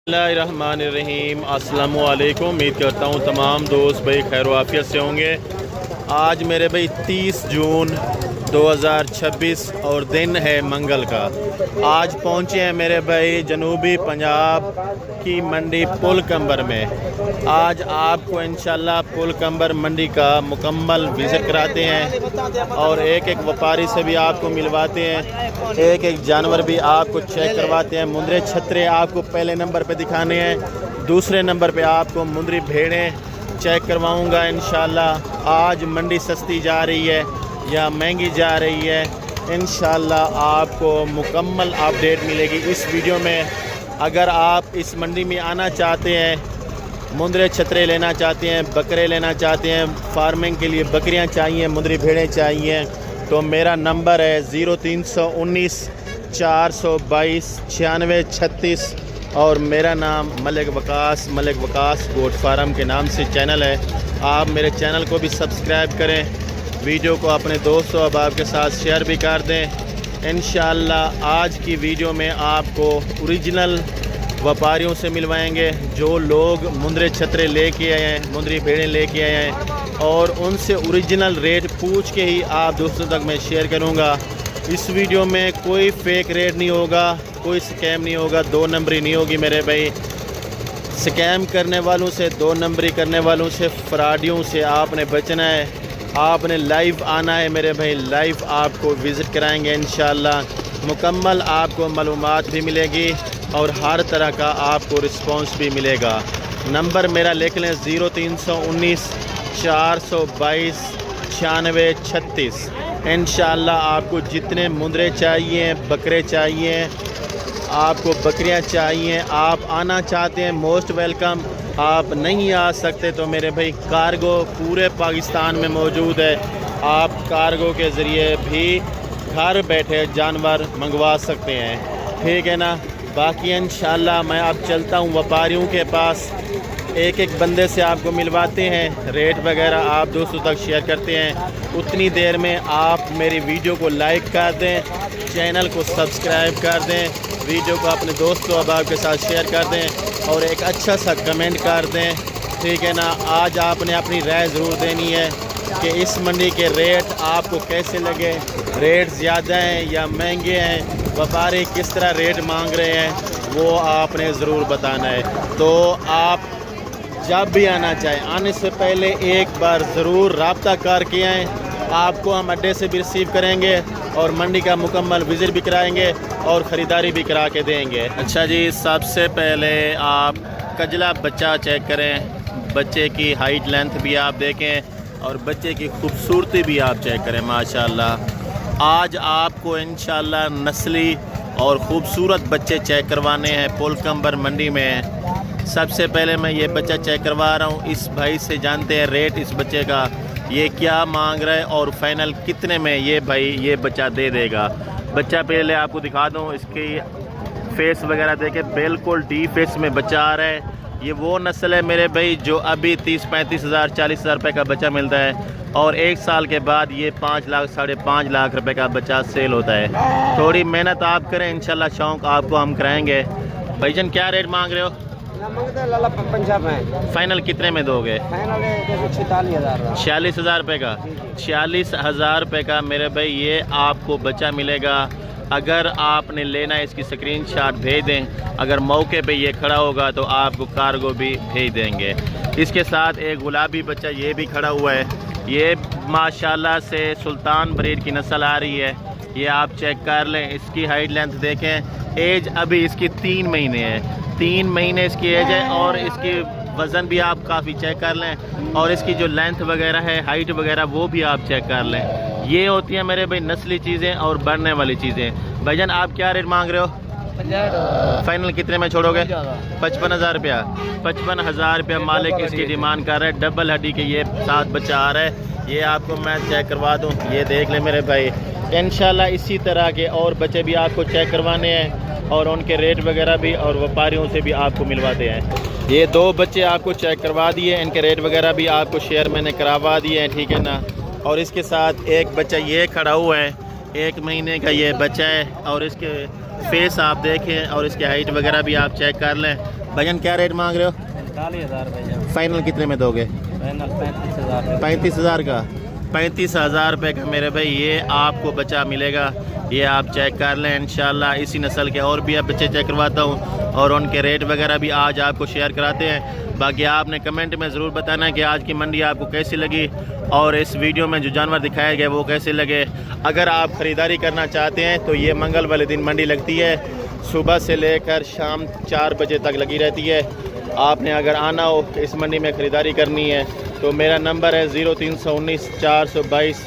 बिस्मिल्लाहिर्रहमानिर्रहीम। अस्सलामु अलैकुम। उम्मीद करता हूँ तमाम दोस्त भाई खैर आफियत से होंगे। आज मेरे भाई 30 जून 2026 और दिन है मंगल का। आज पहुँचे हैं मेरे भाई जनूबी पंजाब की मंडी पुलकंबर में। आज आपको इंशाल्लाह पुलकंबर मंडी का मुकम्मल विज़िट कराते हैं और एक एक व्यापारी से भी आपको मिलवाते हैं, एक एक जानवर भी आपको चेक करवाते हैं। मुंदरे छतरे आपको पहले नंबर पे दिखाने हैं, दूसरे नंबर पे आपको मुंदरी भेड़ें चेक करवाऊंगा इंशाल्लाह। आज मंडी सस्ती जा रही है या महंगी जा रही है, इंशाल्लाह आपको मुकम्मल अपडेट मिलेगी इस वीडियो में। अगर आप इस मंडी में आना चाहते हैं, मुंदरे छतरे लेना चाहते हैं, बकरे लेना चाहते हैं, फार्मिंग के लिए बकरियां चाहिए, मुंदरी भेड़ें चाहिए, तो मेरा नंबर है 0319 422 9636 और मेरा नाम मलिक वकास गोट फार्म के नाम से चैनल है। आप मेरे चैनल को भी सब्सक्राइब करें, वीडियो को अपने दोस्तों अहबाब के साथ शेयर भी कर दें। इंशाअल्लाह आज की वीडियो में आपको ओरिजिनल व्यापारियों से मिलवाएंगे जो लोग मुंदरे छतरे लेके आए हैं, मुंदरी भेड़ें लेके आए हैं, और उनसे ओरिजिनल रेट पूछ के ही आप दोस्तों तक मैं शेयर करूंगा। इस वीडियो में कोई फेक रेट नहीं होगा, कोई स्कैम नहीं होगा, दो नंबरी नहीं होगी मेरे भाई। स्कैम करने वालों से, दो नंबरी करने वालों से, फ्रॉडियों से आपने बचना है। आपने लाइव आना है मेरे भाई, लाइव आपको विज़िट कराएंगे इंशाल्लाह। मुकम्मल आपको मालूमात भी मिलेगी और हर तरह का आपको रिस्पांस भी मिलेगा। नंबर मेरा लिख लें 0319 422 9636। इंशाअल्लाह आपको जितने मुंदरे चाहिए, बकरे चाहिए, आपको बकरियां चाहिए, आप आना चाहते हैं, मोस्ट वेलकम। आप नहीं आ सकते तो मेरे भाई कार्गो पूरे पाकिस्तान में मौजूद है। आप कार्गो के ज़रिए भी घर बैठे जानवर मंगवा सकते हैं, ठीक है ना। बाकी इंशाअल्लाह मैं अब चलता हूँ व्यापारियों के पास, एक एक बंदे से आपको मिलवाते हैं, रेट वगैरह आप दोस्तों तक शेयर करते हैं। उतनी देर में आप मेरी वीडियो को लाइक कर दें, चैनल को सब्सक्राइब कर दें, वीडियो को अपने दोस्तों अहबाब के साथ शेयर कर दें और एक अच्छा सा कमेंट कर दें, ठीक है ना। आज आपने अपनी राय ज़रूर देनी है कि इस मंडी के रेट आपको कैसे लगे, रेट ज़्यादा हैं या महंगे हैं, व्यापारी किस तरह रेट मांग रहे हैं, वो आपने ज़रूर बताना है। तो आप जब भी आना चाहें, आने से पहले एक बार ज़रूर रब्ता करके आएँ। आपको हम अड्डे से भी रिसीव करेंगे और मंडी का मुकम्मल विज़िट भी कराएंगे और ख़रीदारी भी करा के देंगे। अच्छा जी, सबसे पहले आप कजला बच्चा चेक करें, बच्चे की हाइट लेंथ भी आप देखें और बच्चे की खूबसूरती भी आप चेक करें। माशाल्लाह आज आपको इंशाल्लाह नस्ली और ख़ूबसूरत बच्चे चेक करवाने हैं पुलकंबर मंडी में। सबसे पहले मैं ये बच्चा चेक करवा रहा हूँ। इस भाई से जानते हैं रेट इस बच्चे का, ये क्या मांग रहा है और फाइनल कितने में ये भाई ये बच्चा दे देगा। बच्चा पहले आपको दिखा दूँ, इसकी फेस वगैरह देखे, बिल्कुल डी फेस में बच्चा आ रहा है। ये वो नस्ल है मेरे भाई जो अभी 30-35 हज़ार 40 हज़ार रुपये का बच्चा मिलता है और एक साल के बाद ये 5 लाख 5.5 लाख रुपए का बच्चा सेल होता है। थोड़ी मेहनत आप करें, इंशाल्लाह शौक़ आपको हम कराएंगे। भाईजान क्या रेट मांग रहे हो? फाइनल कितने में दोगे? 46 हज़ार रुपये का। 46 हज़ार रुपये का मेरे भाई ये आपको बच्चा मिलेगा। अगर आपने लेना है इसकी स्क्रीनशॉट भेज दें, अगर मौके पे ये खड़ा होगा तो आपको कार्गो भी भेज देंगे। इसके साथ एक गुलाबी बच्चा ये भी खड़ा हुआ है, ये माशाल्लाह से सुल्तान ब्रीड की नस्ल आ रही है। ये आप चेक कर लें, इसकी हाइट लेंथ देखें, एज अभी इसकी 3 महीने है, 3 महीने इसकी एज है और इसकी वज़न भी आप काफ़ी चेक कर लें और इसकी जो लेंथ वगैरह है, हाइट वगैरह, वो भी आप चेक कर लें। ये होती हैं मेरे भाई नस्ली चीज़ें और बढ़ने वाली चीज़ें। भाईजान आप क्या रेट मांग रहे हो? फाइनल कितने में छोड़ोगे? 55 हज़ार रुपया। 55 हज़ार रुपया मालिक इसकी डिमांड कर रहे हैं। डबल हड्डी के ये 7 बच्चा आ रहा है, ये आपको मैं चेक करवा दूँ, ये देख ले मेरे भाई। इंशाल्लाह इसी तरह के और बच्चे भी आपको चेक करवाने हैं और उनके रेट वगैरह भी और व्यापारियों से भी आपको मिलवाते हैं। ये 2 बच्चे आपको चेक करवा दिए, इनके रेट वगैरह भी आपको शेयर मैंने करवा दिए हैं, ठीक है ना। और इसके साथ एक बच्चा ये खड़ा हुआ है, 1 महीने का ये बच्चा है और इसके फेस आप देखें और इसकी हाइट वगैरह भी आप चेक कर लें। भजन क्या रेट मांग रहे हो? 45,000 भैया। फाइनल कितने में दोगे? फाइनल 35,000। 35,000 का। 35,000 रुपये का मेरे भाई ये आपको बच्चा मिलेगा। ये आप चेक कर लें इंशाल्लाह। इसी नस्ल के और भी आप बच्चे चेक करवाता हूँ और उनके रेट वगैरह भी आज आपको शेयर कराते हैं। बाकी आपने कमेंट में ज़रूर बताना है कि आज की मंडी आपको कैसी लगी और इस वीडियो में जो जानवर दिखाए गए वो कैसे लगे। अगर आप ख़रीदारी करना चाहते हैं तो ये मंगल वाले दिन मंडी लगती है, सुबह से लेकर शाम 4 बजे तक लगी रहती है। आपने अगर आना हो इस मंडी में ख़रीदारी करनी है तो मेरा नंबर है 0319 422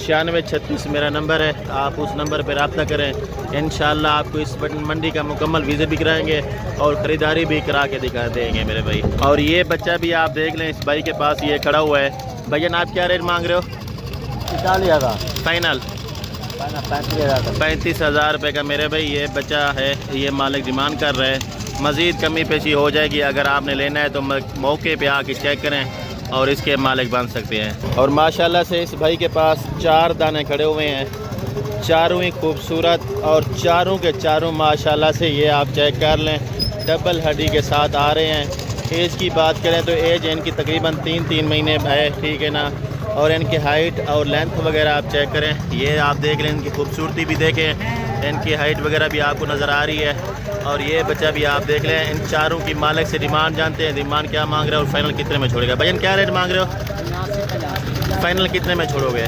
9636 मेरा नंबर है। आप उस नंबर पर रब्ता करें। इंशाल्लाह आपको इस मंडी का मुकम्मल विज़िट भी कराएंगे और ख़रीदारी भी करा के दिखा देंगे मेरे भाई। और ये बच्चा भी आप देख लें, इस भाई के पास ये खड़ा हुआ है। भैया आप क्या रेट मांग रहे हो? 40,000 फाइनल 35,000 रुपये का मेरे भाई ये बच्चा है। ये मालिक डिमांड कर रहे हैं। मज़ीद कमी पेशी हो जाएगी। अगर आपने लेना है तो मौके पे आके चेक करें और इसके मालिक बन सकते हैं। और माशाल्लाह से इस भाई के पास 4 दाने खड़े हुए हैं, चारों ही खूबसूरत और चारों के चारों माशाल्लाह से ये आप चेक कर लें डबल हड्डी के साथ आ रहे हैं। एज की बात करें तो एज इनकी तकरीबन 3 महीने है, ठीक है ना। और इनकी हाइट और लेंथ वगैरह आप चेक करें। ये आप देख लें, इनकी खूबसूरती भी देखें, इनकी हाइट वगैरह भी आपको नज़र आ रही है। और ये बच्चा भी आप देख लें। इन चारों की मालिक से डिमांड जानते हैं, डिमांड क्या मांग रहे हो और फाइनल कितने में छोड़ेगा? भजन क्या रेट मांग रहे हो? फाइनल कितने में छोड़ोगे?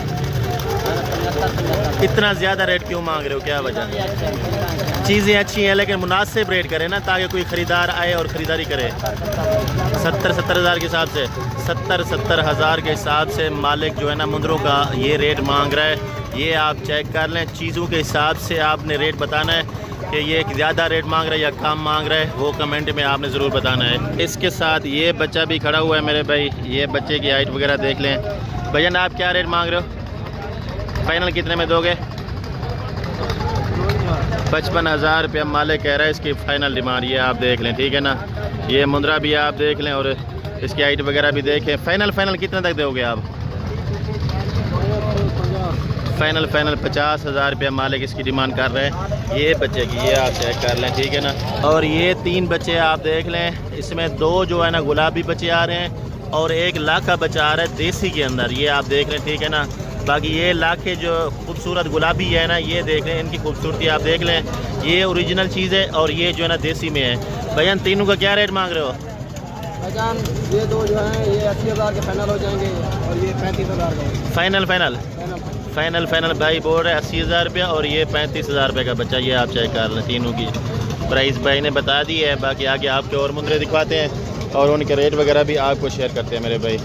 इतना ज़्यादा रेट क्यों मांग रहे हो, क्या वजह? चीज़ें अच्छी हैं लेकिन मुनासिब रेट करें ना, ताकि कोई ख़रीदार आए और ख़रीदारी करे। 70 हज़ार के हिसाब से 70 हज़ार के हिसाब से मालिक जो है ना मुंदरों का ये रेट मांग रहा है। ये आप चेक कर लें। चीज़ों के हिसाब से आपने रेट बताना है कि ये ज़्यादा रेट मांग रहा है या कम मांग रहा है, वो कमेंट में आपने ज़रूर बताना है। इसके साथ ये बच्चा भी खड़ा हुआ है मेरे भाई। ये बच्चे की हाइट वगैरह देख लें। भजन आप क्या रेट मांग रहे हो? फाइनल कितने में दोगे? 55,000 रुपया मालिक कह रहा है इसकी फ़ाइनल डिमांड। ये आप देख लें, ठीक है ना। ये मुंद्रा भी आप देख लें और इसकी हाइट वगैरह भी देखें। फाइनल कितने तक दोगे आप? फाइनल 50,000 रुपया मालिक इसकी डिमांड कर रहे हैं ये बच्चे की। ये आप चेक कर लें, ठीक है ना। और ये 3 बच्चे आप देख लें। इसमें 2 जो है ना गुलाबी बच्चे आ रहे हैं और 1 लाखा बच्चा आ रहा है देसी के अंदर। ये आप देख लें, ठीक है ना। बाकी ये लाखे जो खूबसूरत गुलाबी है ना, ये देख लें, इनकी खूबसूरती आप देख लें। ये ओरिजिनल चीज़ है और ये जो है ना देसी में है। भैया तीनों का क्या रेट मांग रहे हो? भैया ये 2 जो हैं ये 80,000 के फाइनल हो जाएंगे और ये 35,000 का फाइनल भाई बोल रहे हैं 80,000 रुपया और ये 35,000 रुपये का बच्चा। ये आप चेक कर लें, तीनों की प्राइस भाई ने बता दी है। बाकी आगे आपके और मुंदरे दिखवाते हैं और उनके रेट वगैरह भी आपको शेयर करते हैं मेरे भाई।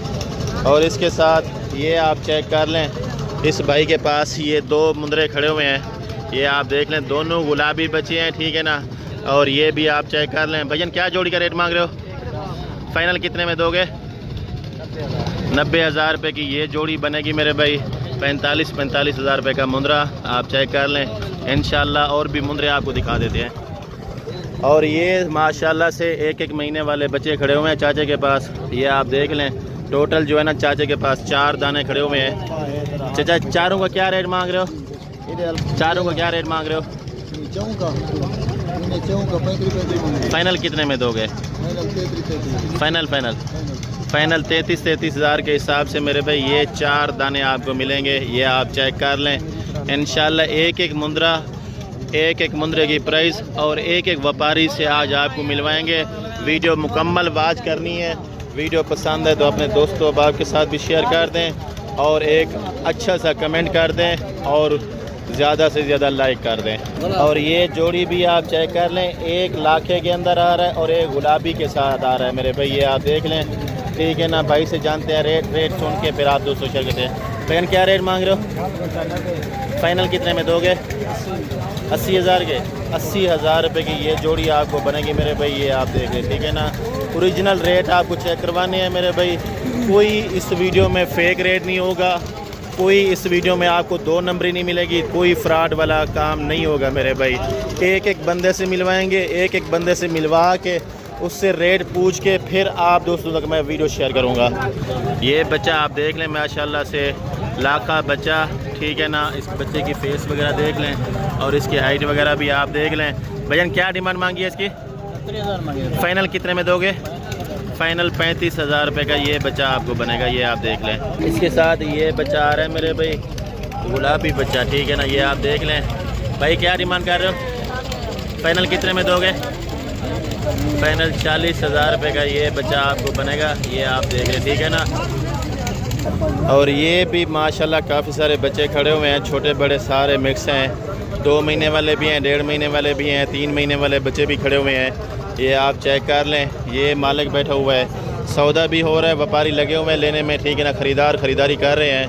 और इसके साथ ये आप चेक कर लें, इस भाई के पास ये 2 मुंदरे खड़े हुए हैं। ये आप देख लें, दोनों गुलाबी बच्चे हैं, ठीक है ना। और ये भी आप चेक कर लें। भजन क्या जोड़ी का रेट मांग रहे हो? फाइनल कितने में दोगे? 90,000 रुपये की ये जोड़ी बनेगी मेरे भाई। 45,000 रुपये का मुंदरा आप चेक कर लें। इंशाल्लाह और भी मुंदरे आपको दिखा देते हैं। और ये माशाल्लाह से 1 महीने वाले बच्चे खड़े हुए हैं चाचे के पास। ये आप देख लें, टोटल जो है ना चाचे के पास 4 दाने खड़े हुए हैं। चाचा चारों का क्या रेट मांग रहे हो? चारों का क्या रेट मांग रहे हो? फाइनल कितने में दोगे? फाइनल 33,000 के हिसाब से मेरे भाई ये 4 दाने आपको मिलेंगे। ये आप चेक कर लें। इंशाल्लाह एक मुंदरे की प्राइस और एक व्यापारी से आज आपको मिलवाएंगे। वीडियो मुकम्मल वाच करनी है। वीडियो पसंद है तो अपने दोस्तों बाप के साथ भी शेयर कर दें और एक अच्छा सा कमेंट कर दें और ज़्यादा से ज़्यादा लाइक कर दें। और ये जोड़ी भी आप चेक कर लें, 1 लाखे के अंदर आ रहा है और 1 गुलाबी के साथ आ रहा है मेरे भाई। ये आप देख लें, ठीक है ना। भाई से जानते हैं रेट सुन के फिर आप दोस्तों शेयर करते हैं। लेकिन क्या रेट मांग रहे हो? फाइनल कितने में दोगे? 80,000 के 80,000 रुपये की ये जोड़ी आपको बनेगी मेरे भाई। ये आप देख लें, ठीक है ना। ओरिजिनल रेट आपको चेक करवाने हैं मेरे भाई। कोई इस वीडियो में फ़ेक रेट नहीं होगा, कोई इस वीडियो में आपको 2 नंबरी नहीं मिलेगी, कोई फ्रॉड वाला काम नहीं होगा मेरे भाई। एक बंदे से मिलवाएंगे, एक बंदे से मिलवा के उससे रेट पूछ के फिर आप दोस्तों तक मैं वीडियो शेयर करूँगा। ये बच्चा आप देख लें, माशाल्लाह से लाखा बच्चा, ठीक है ना। इस बच्चे की फेस वगैरह देख लें और इसकी हाइट वगैरह भी आप देख लें। भैया क्या डिमांड मांगी है इसकी? 35,000 मांगे। फाइनल कितने में दोगे? फाइनल 35,000 रुपये का ये बच्चा आपको बनेगा, ये आप देख लें। इसके साथ ये बच्चा आ रहा है मेरे भाई, गुलाबी बच्चा, ठीक है ना, ये आप देख लें। भाई क्या डिमांड कर रहे हो? फाइनल कितने में दोगे? फाइनल 40,000 रुपये का ये बच्चा आपको बनेगा, ये आप देख लें, ठीक है ना। और ये भी माशाल्लाह काफ़ी सारे बच्चे खड़े हुए हैं, छोटे बड़े सारे मिक्स हैं। 2 महीने वाले भी हैं, 1.5 महीने वाले भी हैं, 3 महीने वाले बच्चे भी खड़े हुए हैं। ये आप चेक कर लें। ये मालिक बैठा हुआ है, सौदा भी हो रहा है, व्यापारी लगे हुए हैं लेने में, ठीक है ना। ख़रीदार ख़रीदारी कर रहे हैं।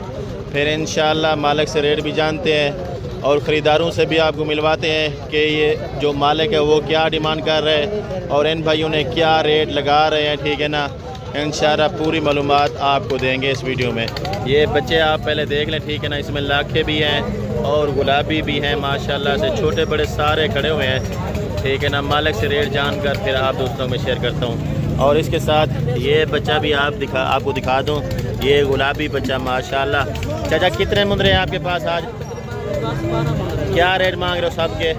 फिर इंशाल्लाह मालिक से रेट भी जानते हैं और ख़रीदारों से भी आपको मिलवाते हैं कि ये जो मालिक है वो क्या डिमांड कर रहे हैं और इन भाइयों ने क्या रेट लगा रहे हैं, ठीक है ना। इंशाल्लाह पूरी मालूमात आपको देंगे इस वीडियो में। ये बच्चे आप पहले देख लें, ठीक है ना। इसमें लाखे भी हैं और गुलाबी भी हैं, माशाल्लाह से छोटे बड़े सारे खड़े हुए हैं, ठीक है ना। मालिक से रेट जानकर फिर आप दोस्तों में शेयर करता हूँ। और इसके साथ ये बच्चा भी आपको दिखा दूँ, ये गुलाबी बच्चा माशाल्लाह। चाचा कितने मुंदरे हैं आपके पास आज? क्या रेट मांग रहे हो सब के?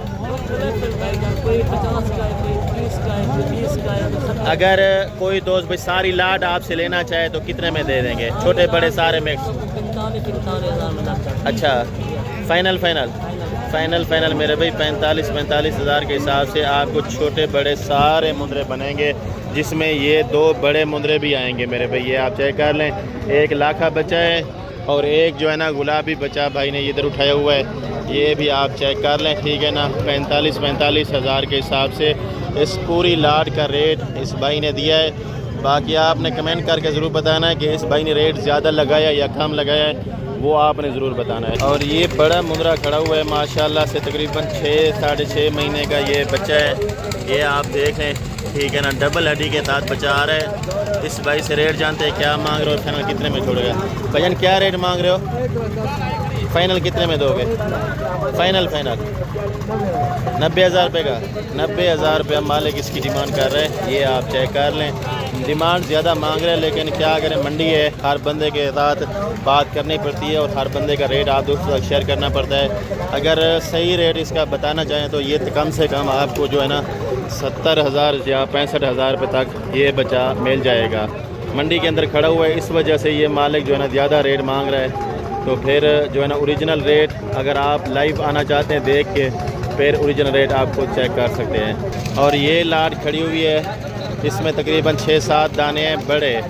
अगर कोई दोस्त भाई सारी लाट आपसे लेना चाहे तो कितने में दे देंगे? छोटे बड़े सारे मिक्स। अच्छा, फाइनल मेरे भाई 45,000 के हिसाब से आपको छोटे बड़े सारे मुंदरे बनेंगे, जिसमें ये 2 बड़े मुंदरे भी आएंगे मेरे भाई। ये आप चेक कर लें, एक लाखा बच्चा है और एक जो है ना गुलाबी बच्चा भाई ने इधर उठाया हुआ है, ये भी आप चेक कर लें, ठीक है ना। 45,000 के हिसाब से इस पूरी लाट का रेट इस भाई ने दिया है। बाकी आपने कमेंट करके ज़रूर बताना है कि इस भाई ने रेट ज़्यादा लगाया या कम लगाया है, वो आपने ज़रूर बताना है। और ये बड़ा मुंदरा खड़ा हुआ है माशाल्लाह से, तकरीबन 6 - 6.5 महीने का ये बच्चा है, ये आप देख लें, ठीक है ना। डबल हड्डी के साथ बच्चा आ रहा है। इस भाई से रेट जानते हैं, क्या मांग रहे हो, फाइनल कितने में छोड़ेगा? भजन क्या रेट मांग रहे हो? फाइनल कितने में दोगे? फाइनल 90,000 रुपये का। 90,000 रुपये मालिक इसकी डिमांड कर रहे हैं, ये आप चेक कर लें। डिमांड ज़्यादा मांग रहे हैं, लेकिन क्या करें, मंडी है, हर बंदे के साथ बात करनी पड़ती है और हर बंदे का रेट आप दोस्तों तक शेयर करना पड़ता है। अगर सही रेट इसका बताना चाहें तो ये कम से कम आपको जो है ना 70,000 या 65,000 रुपये तक ये बच्चा मिल जाएगा। मंडी के अंदर खड़ा हुआ है, इस वजह से ये मालिक जो है ना ज़्यादा रेट मांग रहा है। तो फिर जो है ना ओरिजिनल रेट, अगर आप लाइव आना चाहते हैं देख के, फिर ओरिजिनल रेट आपको चेक कर सकते हैं। और ये लाट खड़ी हुई है, इसमें तकरीबन 6-7 दाने हैं बड़े।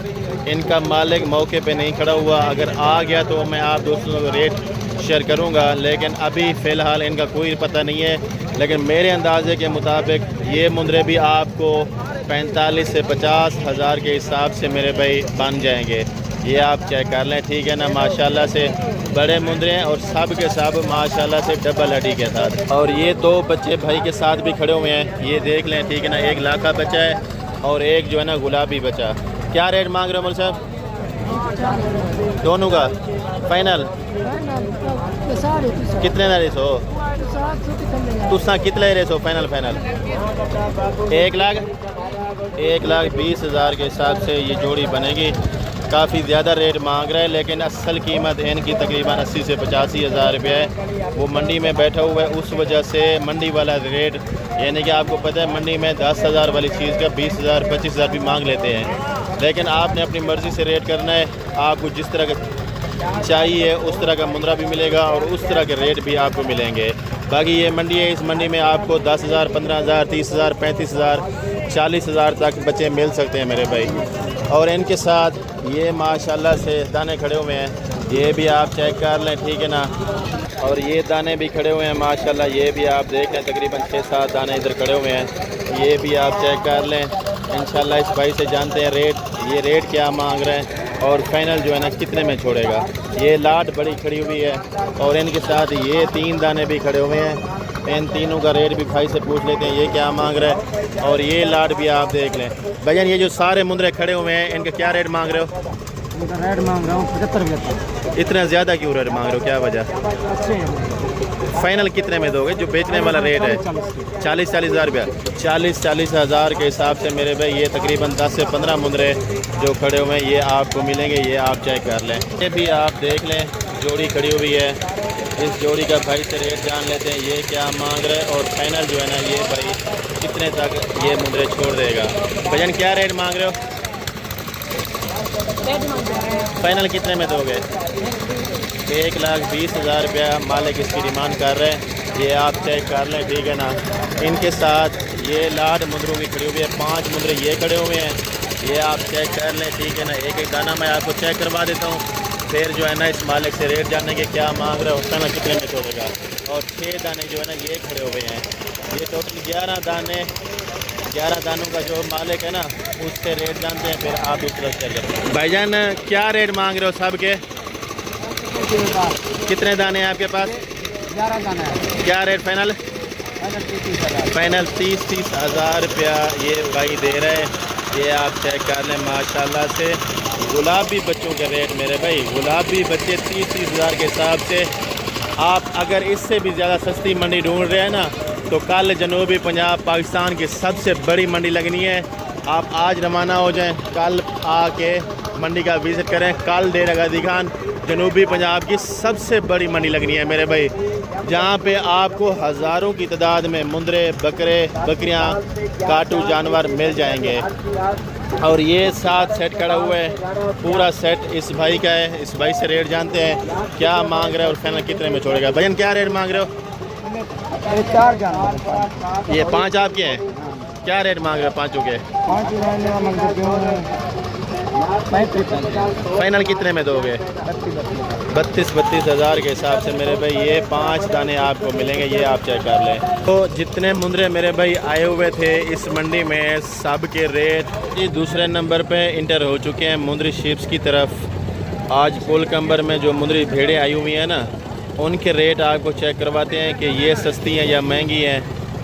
इनका मालिक मौके पे नहीं खड़ा हुआ, अगर आ गया तो मैं आप दोस्तों को रेट शेयर करूंगा, लेकिन अभी फ़िलहाल इनका कोई पता नहीं है। लेकिन मेरे अंदाजे के मुताबिक ये मुंदरे भी आपको 45 से 50,000 के हिसाब से मेरे भाई बन जाएंगे, ये आप चेक कर लें, ठीक है ना। माशाल्लाह से बड़े मुंदरे हैं और सब के सब माशाल्लाह से डबल हड्डी के साथ। और ये 2 बच्चे भाई के साथ भी खड़े हुए हैं, ये देख लें, ठीक है ना। एक लाखा बच्चा है और एक जो है ना गुलाबी बच्चा। क्या रेट मांग रहे हो मोल साहब दोनों का? फाइनल कितने ना रेस हो? तुसा कितने रेस हो? फाइनल 1,20,000 के हिसाब से ये जोड़ी बनेगी। काफ़ी ज़्यादा रेट मांग रहा है, लेकिन असल कीमत इनकी तकरीबन 80 से 85,000 रुपये है। वो मंडी में बैठा हुआ है, उस वजह से मंडी वाला रेट, यानी कि आपको पता है मंडी में 10,000 वाली चीज़ का 20,000 25,000 भी मांग लेते हैं। लेकिन आपने अपनी मर्ज़ी से रेट करना है, आपको जिस तरह का चाहिए उस तरह का मुंदरा भी मिलेगा और उस तरह के रेट भी आपको मिलेंगे। बाकी ये मंडी है, इस मंडी में आपको 10,000 15,000 30,000 35,000 40,000 तक बच्चे मिल सकते हैं मेरे भाई। और इनके साथ ये माशाल्लाह से दाने खड़े हुए हैं, ये भी आप चेक कर लें, ठीक है ना। और ये दाने भी खड़े हुए हैं माशाल्लाह, ये भी आप देख लें, तकरीबन 6-7 दाने इधर खड़े हुए हैं, ये भी आप चेक कर लें। इंशाल्लाह इस भाई से जानते हैं रेट, ये रेट क्या मांग रहे हैं और फाइनल जो है ना कितने में छोड़ेगा। ये लाट बड़ी खड़ी हुई है और इनके साथ ये 3 दाने भी खड़े हुए हैं। इन तीनों का रेट भी भाई से पूछ लेते हैं, ये क्या मांग रहा है। और ये लाट भी आप देख लें। भैया ये जो सारे मुंदरे खड़े हुए हैं, इनका क्या रेट मांग रहे हो? इनका रेट मांग रहा हूँ 75,000। इतना ज़्यादा क्यों रेट मांग रहे हो, क्या वजह? अच्छे हैं। फाइनल कितने में दोगे? जो बेचने वाला रेट है 40,000 रुपया। 40,000 के हिसाब से मेरे भाई ये तकरीबन 10 से 15 मुंदरे जो खड़े हुए हैं ये आपको मिलेंगे, ये आप चेक कर लें। ये भी आप देख लें, जोड़ी खड़ी हुई है, इस जोड़ी का भाई से रेट जान लेते हैं, ये क्या मांग रहे हैं और फाइनल जो है ना ये भाई कितने तक ये मुंदरे छोड़ देगा। भजन क्या रेट मांग रहे हो? फाइनल कितने में दोगे? 1,20,000 रुपया मालिक इसकी डिमांड कर रहे हैं। ये आप चेक कर लें, ठीक है ना। इनके साथ ये लाड मुंदरों की खड़ी हुई है, 5 मुंदरे ये खड़े हुए हैं, ये आप चेक कर लें, ठीक है ना। एक एक दाना मैं आपको चेक करवा देता हूँ, फिर जो है ना इस मालिक से रेट जानने के क्या मांग रहे हो, उसका ना कितने में छोड़ेगा। और 6 दाने जो है ना ये खड़े हुए हैं, ये टोटल 11 दाने, 11 दानों का जो मालिक है ना उससे रेट जानते हैं, फिर आप उस तरह शेयर करते हैं। भाईजान क्या रेट मांग रहे हो सब के? कितने दाने हैं आपके पास? 11 दाना है। क्या रेट फाइनल? फाइनल 30,000 रुपया ये भाई दे रहे हैं। ये आप चेक कर लें माशाल्लाह से। गुलाबी बच्चों के रेट मेरे भाई, गुलाबी बच्चे 30,000 के हिसाब से। आप अगर इससे भी ज़्यादा सस्ती मंडी ढूंढ रहे हैं ना तो कल जनूबी पंजाब पाकिस्तान की सबसे बड़ी मंडी लगनी है। आप आज रवाना हो जाएं, कल आके मंडी का विज़िट करें। कल डेरा गाजी खान जनूबी पंजाब की सबसे बड़ी मंडी लगनी है मेरे भाई, जहाँ पे आपको हज़ारों की तादाद में मुंदरे, बकरे, बकरियाँ, काटू जानवर मिल जाएंगे। और ये 7 सेट खड़ा हुआ है, पूरा सेट इस भाई का है। इस भाई से रेट जानते हैं क्या मांग रहे हैं और फाइनल कितने में छोड़ेगा। भजन क्या रेट मांग रहे हो? 4 जानवर। ये 5 आपके हैं, क्या रेट मांग रहे हो पाँचों के? 5 फाइनल कितने में दोगे? 32,000 के हिसाब से मेरे भाई ये 5 दाने आपको मिलेंगे, ये आप चेक कर लें। तो जितने मुंदरे मेरे भाई आए हुए थे इस मंडी में सब के रेट ये दूसरे नंबर पे इंटर हो चुके हैं मुंदरी शिप्स की तरफ। आज कुल कंबर में जो मुंदरी भेड़ें आई हुई हैं ना उनके रेट आपको चेक करवाते हैं कि ये सस्ती हैं या महंगी हैं।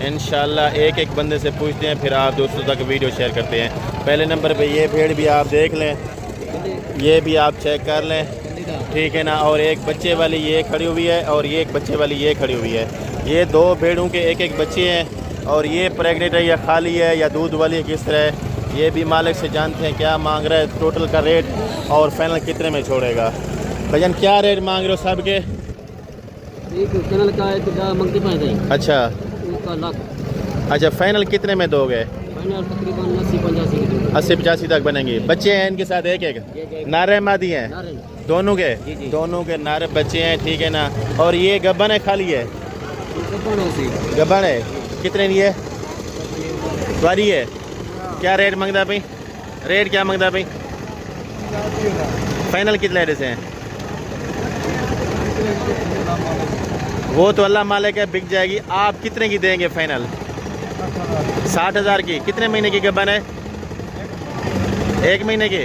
इंशाल्लाह एक एक बंदे से पूछते हैं, फिर आप दोस्तों तक वीडियो शेयर करते हैं। पहले नंबर पे ये भेड़ भी आप देख लें, ये भी आप चेक कर लें, ठीक है ना। और एक बच्चे वाली ये खड़ी हुई है और ये एक बच्चे वाली ये खड़ी हुई है। ये 2 भेड़ों के एक एक बच्चे हैं और ये प्रेग्नेंट है या खाली है या दूध वाली है, किस तरह है ये भी मालिक से जानते हैं क्या मांग रहा है, टोटल का रेट और फाइनल कितने में छोड़ेगा। भजन क्या रेट मांग रहे हो सब के? चैनल का एक मंगती पाए थे। अच्छा लाख। अच्छा, फाइनल कितने में दोगे? फाइनल तकरीबन 80-85 80-85 तक बनेंगे। बच्चे हैं इनके साथ एक एक नारे मादी हैं दोनों के? जी। दोनों के नारे बच्चे हैं, ठीक है ना। और ये गब्बन है खाली है? गब्बन है। कितने की है? द्वारी है। क्या रेट मांगता भाई? रेट क्या मांगता भाई? फाइनल कितने रेट से हैं? वो तो अल्लाह मालिक है, बिक जाएगी। आप कितने की देंगे फाइनल? 60,000 की। कितने महीने की गब्बन है? 1 महीने की।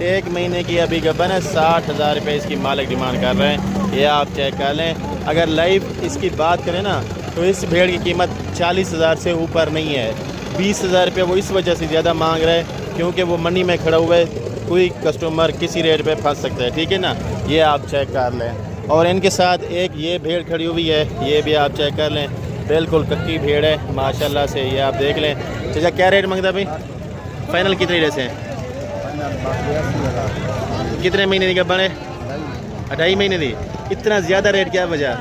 1 महीने की अभी गब्बन है, 60,000 रुपये इसकी मालिक डिमांड कर रहे हैं। ये आप चेक कर लें। अगर लाइव इसकी बात करें ना तो इस भेड़ की कीमत 40,000 से ऊपर नहीं है। 20,000 रुपये वो इस वजह से ज़्यादा मांग रहे हैं क्योंकि वो मंडी में खड़ा हुआ है, कोई कस्टमर किसी रेट पे फंस सकता है, ठीक है ना। ये आप चेक कर लें। और इनके साथ एक ये भेड़ खड़ी हुई है, ये भी आप चेक कर लें, बिल्कुल कच्ची भेड़ है माशाल्लाह से। ये आप देख लें। चाचा क्या रेट मांगता भाई? फाइनल कितने रेट से हैं? कितने महीने की गब्बन है? 2.5 महीने की। इतना ज़्यादा रेट क्या वजह?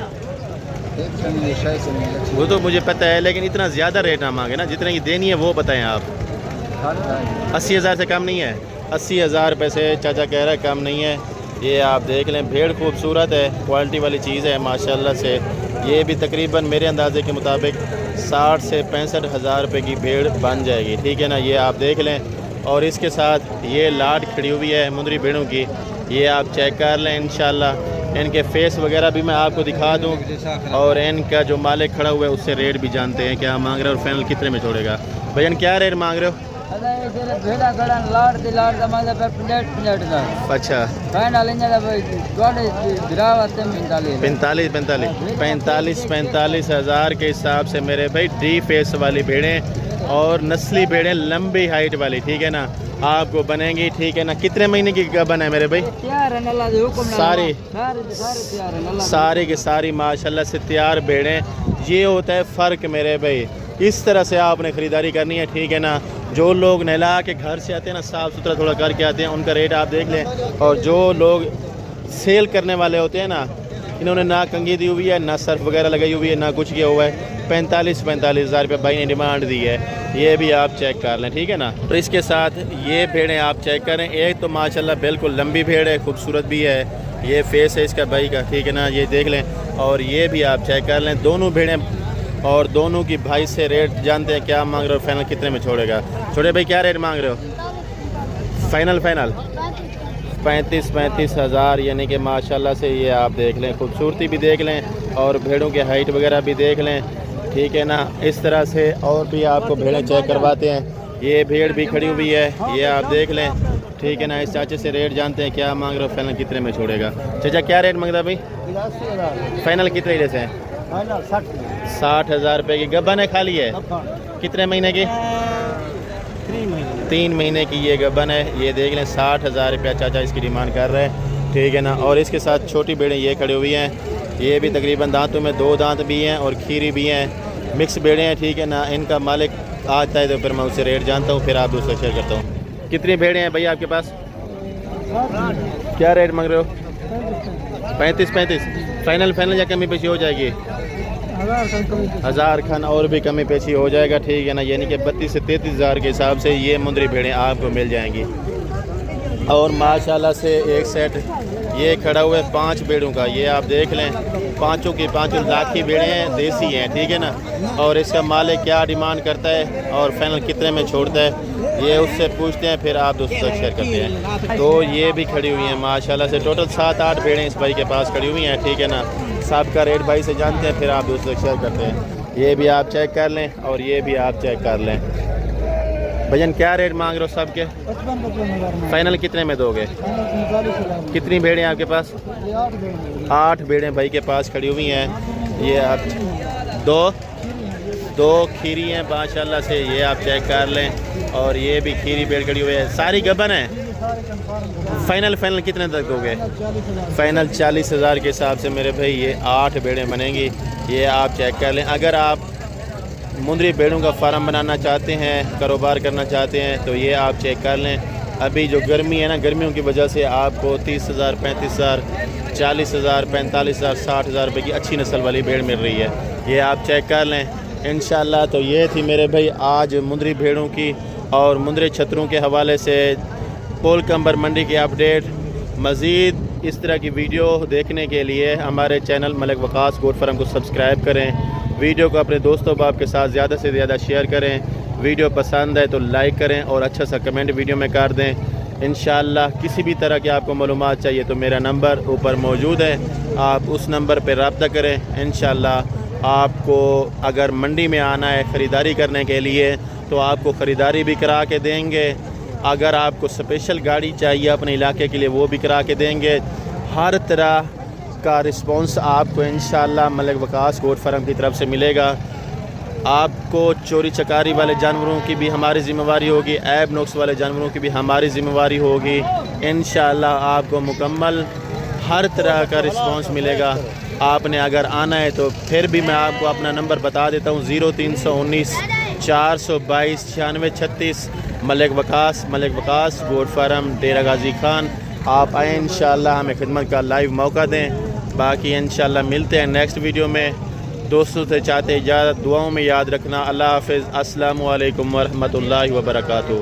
वो तो मुझे पता है, लेकिन इतना ज़्यादा रेट ना मांगे ना, जितने की देनी है वो बताएं आप। 80,000 से कम नहीं है? 80,000 रुपये से चाचा कह रहा है कम नहीं है। ये आप देख लें, भेड़ खूबसूरत है, क्वालिटी वाली चीज़ है माशाल्लाह से। ये भी तकरीबन मेरे अंदाजे के मुताबिक 60 से 65,000 रुपये की भेड़ बन जाएगी, ठीक है ना। ये आप देख लें। और इसके साथ ये लाट खड़ी हुई है मुंदरी भेड़ों की, ये आप चेक कर लें। इंशाल्लाह इनके फेस वगैरह भी मैं आपको दिखा दूँ और इनका जो मालिक खड़ा हुआ है उससे रेट भी जानते हैं क्या मांग रहे हैं और फाइनल कितने में छोड़ेगा। भैया क्या रेट मांग रहे हो? अच्छा 45,000 के हिसाब से मेरे भाई डी फेस वाली भेड़ें और नस्ली भेड़ें लंबी हाइट वाली, ठीक है ना, आपको बनेंगी, ठीक है ना। कितने महीने की गबन है मेरे भाई? सारी की सारी माशाल्लाह से तैयार भेड़ें। ये होता है फ़र्क मेरे भाई, इस तरह से आपने ख़रीदारी करनी है, ठीक है ना। जो लोग नहला के घर से आते हैं ना, साफ़ सुथरा थोड़ा करके आते हैं, उनका रेट आप देख लें। और जो लोग सेल करने वाले होते हैं ना, इन्होंने ना कंघी दी हुई है, ना सर्फ वगैरह लगाई हुई है, ना कुछ किया हुआ है। 45 हज़ार रुपये भाई ने डिमांड दी है। ये भी आप चेक कर लें, ठीक है ना। तो इसके साथ ये भेड़ें आप चेक करें। एक तो माशाल्लाह बिल्कुल लंबी भेड़ है, खूबसूरत भी है। ये फेस है इसका भाई का, ठीक है ना, ये देख लें। और ये भी आप चेक कर लें, दोनों भेड़ें। और दोनों की भाई से रेट जानते हैं क्या मांग रहे हो, फाइनल कितने में छोड़ेगा। छोटे भाई क्या रेट मांग रहे हो फाइनल? 35 हज़ार, यानी कि माशाल्लाह से ये आप देख लें, खूबसूरती भी देख लें और भेड़ों की हाइट वगैरह भी देख लें, ठीक है ना। इस तरह से और भी आपको भेड़ें चेक करवाते हैं। ये भेड़ भी खड़ी हुई है, ये आप देख लें, ठीक है ना। इस चाचे से रेट जानते हैं क्या मांग रहे हो, फाइनल कितने में छोड़ेगा। चाचा क्या रेट मांगता भाई? 82,000 फाइनल कितने रेट है? 60 हज़ार रुपये की गब्बन है, खाली है। कितने महीने की? 3 महीने की ये गब्बन है। ये देख लें 60 हज़ार रुपया चाचा इसकी डिमांड कर रहे हैं, ठीक है ना। और इसके साथ छोटी भेड़ें ये खड़ी हुई हैं, ये भी तकरीबन दांतों में 2 दांत भी हैं और खीरी भी हैं, मिक्स भेड़ें हैं, ठीक है ना। इनका मालिक आता है तो फिर मैं उससे रेट जानता हूँ, फिर आप उससे शेयर करता हूँ। कितनी भेड़ें हैं भैया आपके पास? क्या रेट मांग रहे हो? 35 फाइनल या कमी पेशी हो जाएगी? 1000 खान और भी कमी पेशी हो जाएगा, ठीक है ना। यानी कि 32 से 33 हज़ार के हिसाब से ये मुंदरी भेड़ें आपको मिल जाएंगी। और माशाल्लाह से एक सेट ये खड़ा हुआ है 5 भेड़ों का, ये आप देख लें, पाँचों की पाँचों लाखी भेड़ें हैं, देसी हैं, ठीक है ना। और इसका मालिक क्या डिमांड करता है और फाइनल कितने में छोड़ता है, ये उससे पूछते हैं, फिर आप दोस्तों तक शेयर करते हैं। तो ये भी खड़ी हुई हैं माशाल्लाह से, टोटल 7-8 भेड़ें इस भाई के पास खड़ी हुई हैं, ठीक है ना। सबका रेट भाई से जानते हैं, फिर आप दोस्तों तक शेयर करते हैं। ये भी आप चेक कर लें और ये भी आप चेक कर लें। भजन क्या रेट मांग रहे हो सबके? 55 फाइनल कितने में दोगे? 45,000। कितनी भेड़ें आपके पास? 8 भेड़ें भाई के पास खड़ी हुई हैं। ये आप दो खीरी हैं माशाल्लाह से, ये आप चेक कर लें। और ये भी खीरी भेड़ खड़ी हुई है, सारी गबन है। फाइनल कितने तक दोगे? फाइनल 40 हज़ार के हिसाब से मेरे भाई ये 8 भेड़ें बनेंगी, ये आप चेक कर लें। अगर आप मुंदरी भेड़ों का फार्म बनाना चाहते हैं, कारोबार करना चाहते हैं, तो ये आप चेक कर लें। अभी जो गर्मी है ना, गर्मियों की वजह से आपको 30 हज़ार, 35 हज़ार, 40 हज़ार, 45 हज़ार, 60 हज़ार रुपये की अच्छी नस्ल वाली भेड़ मिल रही है, ये आप चेक कर लें इंशाल्लाह। तो ये थी मेरे भाई आज मुंदरी भेड़ों की और मुंदरी छतरों के हवाले से पोल कंबर मंडी की अपडेट। मज़ीद इस तरह की वीडियो देखने के लिए हमारे channel Malik Waqas goat farm को सब्सक्राइब करें। वीडियो को अपने दोस्तों बाप के साथ ज़्यादा से ज़्यादा शेयर करें। वीडियो पसंद है तो लाइक करें और अच्छा सा कमेंट वीडियो में कर दें। इंशाल्लाह किसी भी तरह की आपको मालूमात चाहिए तो मेरा नंबर ऊपर मौजूद है, आप उस नंबर पर रब्ता करें। इंशाल्लाह आपको अगर मंडी में आना है ख़रीदारी करने के लिए तो आपको ख़रीदारी भी करा के देंगे। अगर आपको स्पेशल गाड़ी चाहिए अपने इलाके के लिए वो भी करा के देंगे। हर तरह का रिस्पांस आपको इंशाल्लाह मलिक वकास गोट फार्म की तरफ से मिलेगा। आपको चोरी चकारी वाले जानवरों की भी हमारी ज़िम्मेवारी होगी, ऐब नुक्स वाले जानवरों की भी हमारी ज़िम्मेवारी होगी। इंशाल्लाह आपको मुकम्मल हर तरह का रिस्पांस मिलेगा। आपने अगर आना है तो फिर भी मैं आपको अपना नंबर बता देता हूँ, 0319 422 9636। मलिक वकास गोट फार्म डेरा गाजी खान। आप आए इंशाल्लाह, हमें खिदमत का लाइव मौका दें। बाकी इंशाल्लाह मिलते हैं नेक्स्ट वीडियो में। दोस्तों से चाहते इजाज़त, दुआओं में याद रखना। अल्लाह हाफ़िज़। अस्सलामु अलैकुम वरहमतुल्लाहि वबरकातुहू।